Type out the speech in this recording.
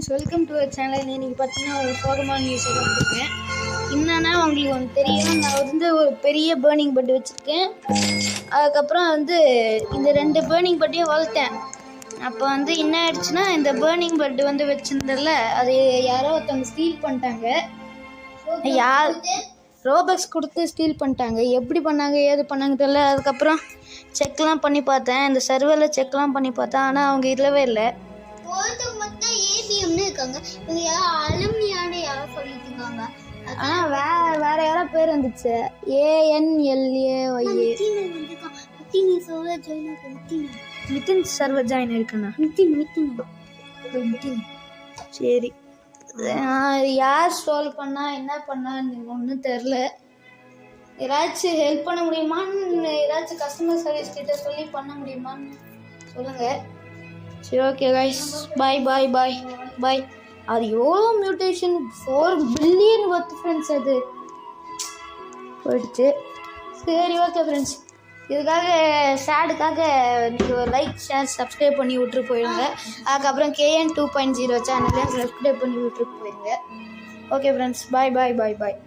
Friends, welcome to our channel. இன்றைக்கி பார்த்தீங்கன்னா ஒரு சோகமான நியூஸ் வந்துருக்கேன். என்னன்னா உங்களுக்கு ஒன்று தெரியும், நான் வந்து ஒரு பெரிய பேர்னிங் பட் வச்சுருக்கேன். அதுக்கப்புறம் வந்து இந்த 2 பேர்னிங் பட்டையும் வளர்த்தேன். அப்போ வந்து என்ன ஆயிடுச்சுன்னா, இந்த பேர்னிங் பட் வந்து வச்சுருந்தல அது யாரோ ஒருத்தவங்க ஸ்டீல் பண்ணிட்டாங்க. ரோபக்ஸ் கொடுத்து ஸ்டீல் பண்ணிட்டாங்க. எப்படி பண்ணாங்க ஏது பண்ணாங்க தெரியல. அதுக்கப்புறம் செக்லாம் பண்ணி பார்த்தேன், இந்த சர்வரில் செக்லாம் பண்ணி பார்த்தேன். ஆனால் அவங்க இல்லவே இல்லை. ஆனால் வேற யாரோ பேர் வந்துச்சு, ANLAYA. மித்தின் சர்வர் ஜாயின் இருக்குண்ணா. மித்தின் சரி, யார் சால்வ் பண்ணா என்ன பண்ணான்னு ஒன்றும் தெரில. ஏதாச்சும் ஹெல்ப் பண்ண முடியுமான்னு, ஏதாச்சும் கஸ்டமர் சர்வீஸ் கிட்ட சொல்லி பண்ண முடியுமான்னு சொல்லுங்கள். சரி, ஓகே கைஸ், பாய் பாய் பாய் பாய். அது எவ்வளோ மியூட்டேஷன், 4 பில்லியன் ஒர்த் ஃப்ரெண்ட்ஸ், அது போயிடுச்சு. சரி, ஓகே ஃப்ரெண்ட்ஸ், இதுக்காக சேடுக்காக நீங்கள் ஒரு லைக் ஷேர் சப்ஸ்கிரைப் பண்ணி விட்டுரு போயிடுங்க. அதுக்கப்புறம் KN 2.0 சேனலையும் சப்ஸ்கிரைப் பண்ணி விட்டுரு போயிடுங்க. ஓகே ஃப்ரெண்ட்ஸ், பாய் பாய் பாய் பாய்.